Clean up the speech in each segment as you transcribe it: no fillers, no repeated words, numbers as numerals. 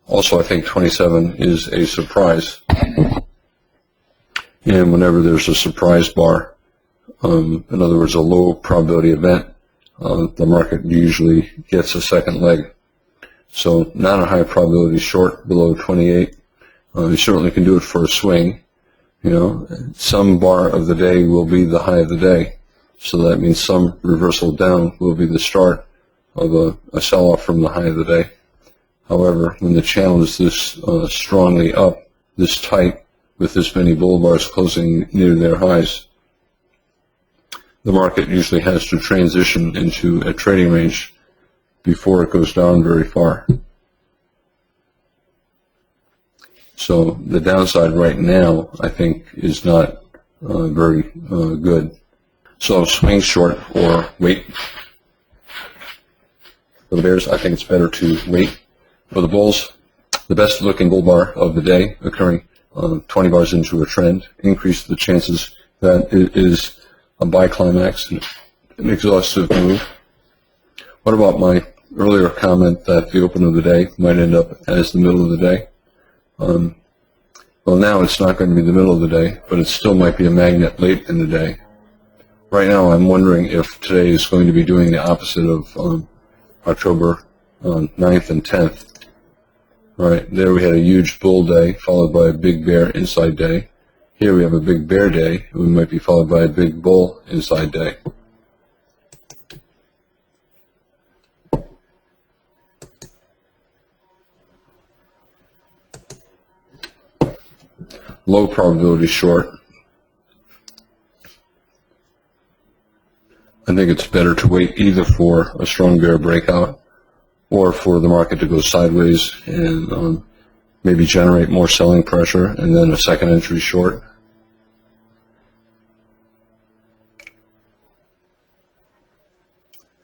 Also, I think 27 is a surprise. And whenever there's a surprise bar, in other words, a low probability event, the market usually gets a second leg. So not a high probability short below 28. You certainly can do it for a swing. You know, some bar of the day will be the high of the day. So that means some reversal down will be the start of a sell-off from the high of the day. However, when the channel is this strongly up, this tight, with this many bull bars closing near their highs, the market usually has to transition into a trading range before it goes down very far. So the downside right now, I think, is not very good. So swing short or wait. For the bears, I think it's better to wait. For the bulls, the best looking bull bar of the day occurring 20 bars into a trend increase the chances that it is a buy climax, an exhaustive move. What about my earlier comment that the open of the day might end up as the middle of the day? Well, now it's not going to be the middle of the day, but it still might be a magnet late in the day. Right now, I'm wondering if today is going to be doing the opposite of October 9th and 10th. Right, there we had a huge bull day followed by a big bear inside day. Here we have a big bear day, and we might be followed by a big bull inside day. Low probability short. I think it's better to wait either for a strong bear breakout or for the market to go sideways and maybe generate more selling pressure and then a second entry short.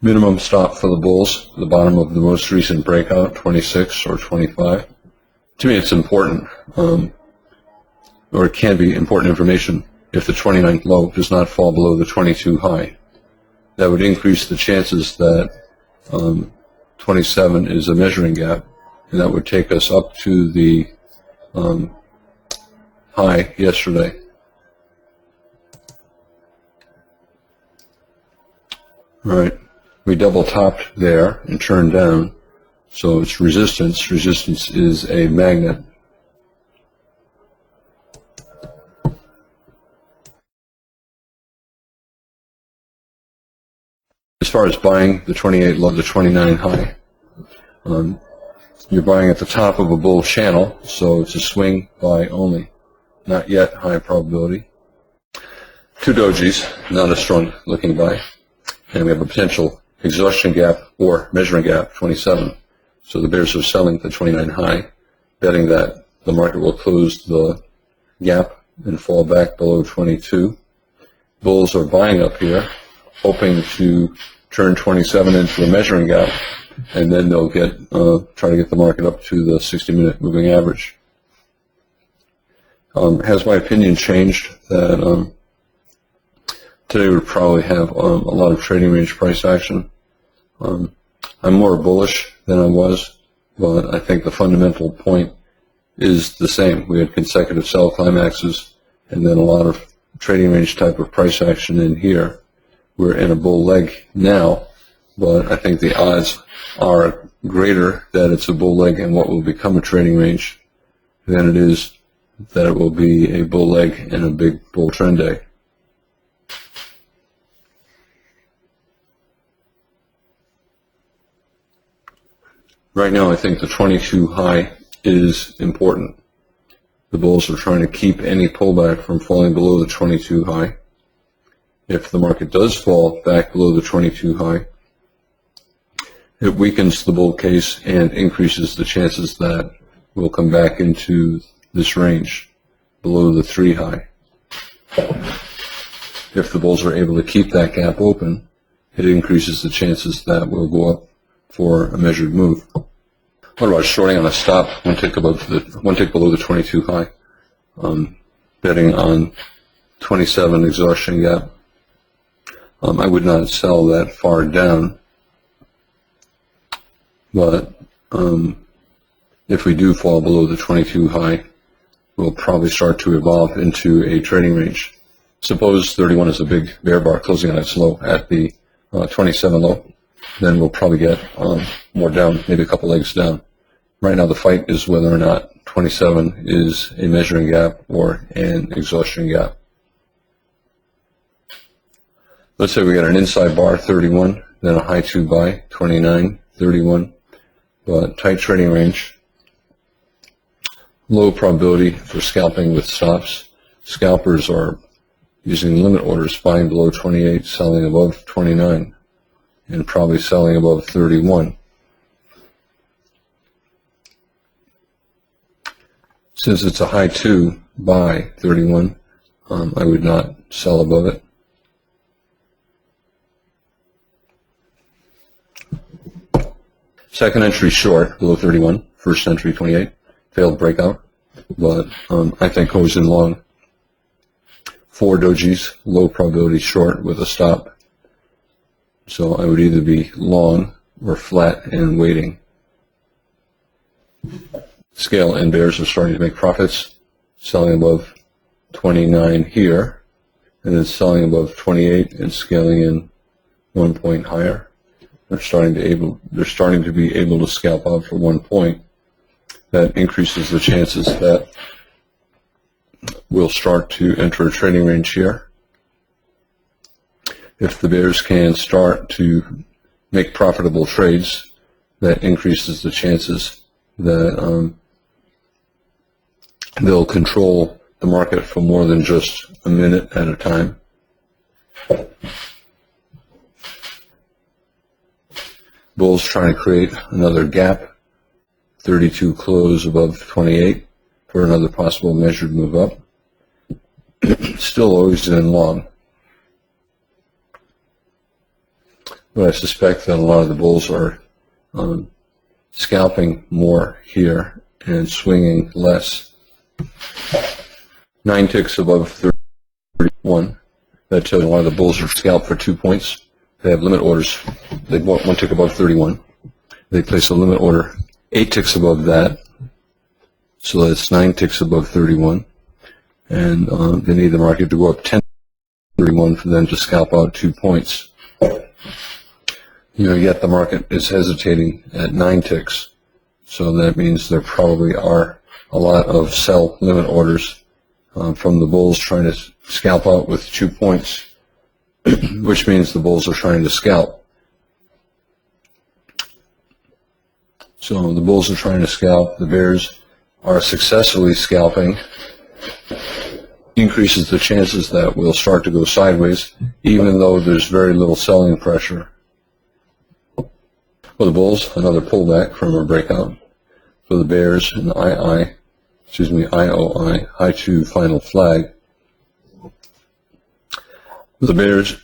Minimum stop for the bulls, the bottom of the most recent breakout, 26 or 25. To me, it's important, or it can be important information if the 29th low does not fall below the 22 high. That would increase the chances that 27 is a measuring gap, and that would take us up to the high yesterday. All right, we double topped there and turned down, so it's resistance. Resistance is a magnet. As far as buying the 28 low, the 29 high, you're buying at the top of a bull channel, so it's a swing buy only. Not yet high probability. Two dojis, not a strong looking buy. And we have a potential exhaustion gap or measuring gap, 27. So the bears are selling the 29 high, betting that the market will close the gap and fall back below 22. Bulls are buying up here, hoping to turn 27 into a measuring gap, and then they'll try to get the market up to the 60-minute moving average. Has my opinion changed that today would probably have a lot of trading range price action? I'm more bullish than I was, but I think the fundamental point is the same. We had consecutive sell climaxes and then a lot of trading range type of price action in here. We're in a bull leg now, but I think the odds are greater that it's a bull leg and what will become a trading range than it is that it will be a bull leg and a big bull trend day. Right now, I think the 22 high is important. The bulls are trying to keep any pullback from falling below the 22 high. If the market does fall back below the 22 high, it weakens the bull case and increases the chances that we'll come back into this range below the 3 high. If the bulls are able to keep that gap open, it increases the chances that we'll go up for a measured move. What about shorting on a stop, one tick below the 22 high? Betting on 27 exhaustion gap. I would not sell that far down, but if we do fall below the 22 high, we'll probably start to evolve into a trading range. Suppose 31 is a big bear bar closing on its low at the 27 low, then we'll probably get more down, maybe a couple legs down. Right now the fight is whether or not 27 is a measuring gap or an exhaustion gap. Let's say we got an inside bar 31, then a high 2 buy 29, 31, but tight trading range. Low probability for scalping with stops. Scalpers are using limit orders, buying below 28, selling above 29, and probably selling above 31. Since it's a high 2 buy 31, I would not sell above it. Second entry short below 31, first entry 28, failed breakout, but I think goes in long. 4 dojis, low probability short with a stop. So I would either be long or flat and waiting. Scale and bears are starting to make profits, selling above 29 here, and then selling above 28 and scaling in 1 point higher. They're starting to be able to scalp out for 1 point. That increases the chances that we'll start to enter a trading range here. If the bears can start to make profitable trades, that increases the chances that they'll control the market for more than just a minute at a time. Bulls trying to create another gap, 32 close above 28 for another possible measured move up. Still always in long. But I suspect that a lot of the bulls are scalping more here and swinging less. 9 ticks above 31. That tells you a lot of the bulls are scalped for 2 points. They have limit orders. They bought 1 tick above 31. They place a limit order 8 ticks above that. So that's 9 ticks above 31. And they need the market to go up 10 31 for them to scalp out 2 points. Yet the market is hesitating at 9 ticks. So that means there probably are a lot of sell limit orders from the bulls trying to scalp out with 2 points, which means the bulls are trying to scalp. So the bulls are trying to scalp, the bears are successfully scalping, increases the chances that we'll start to go sideways, even though there's very little selling pressure. For the bulls, another pullback from a breakout. For the bears, an IOI, high 2 final flag. For the bears,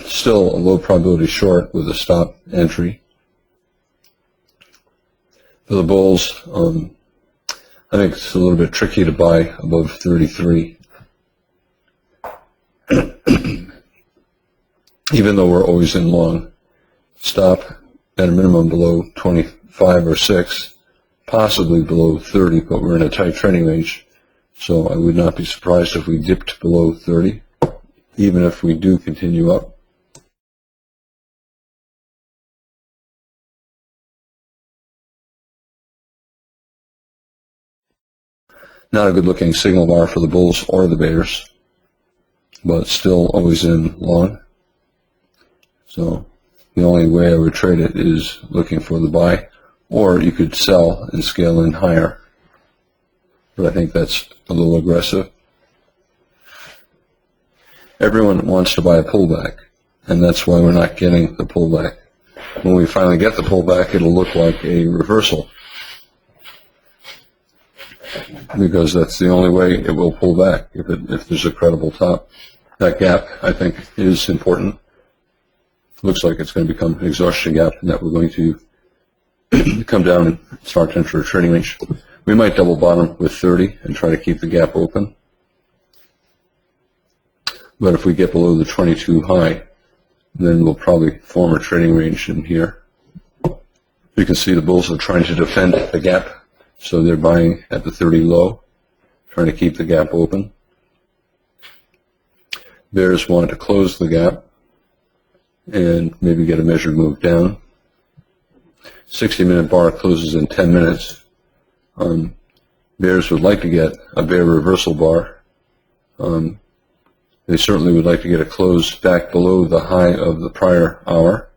still a low probability short with a stop entry. For the bulls, I think it's a little bit tricky to buy above 33. Even though we're always in long. Stop at a minimum below 25 or 6, possibly below 30, but we're in a tight trading range. So I would not be surprised if we dipped below 30, even if we do continue up. Not a good looking signal bar for the bulls or the bears, but still always in long. So the only way I would trade it is looking for the buy, or you could sell and scale in higher. But I think that's a little aggressive. Everyone wants to buy a pullback, and that's why we're not getting the pullback. When we finally get the pullback, it'll look like a reversal, because that's the only way it will pull back, if there's a credible top. That gap, I think, is important. Looks like it's going to become an exhaustion gap, and that we're going to come down and start to enter a trading range. We might double bottom with 30 and try to keep the gap open. But if we get below the 22 high, then we'll probably form a trading range in here. You can see the bulls are trying to defend the gap So they're buying at the 30 low, trying to keep the gap open. Bears want to close the gap and maybe get a measured move down. 60-minute bar closes in 10 minutes. Bears would like to get a bear reversal bar. They certainly would like to get a close back below the high of the prior hour.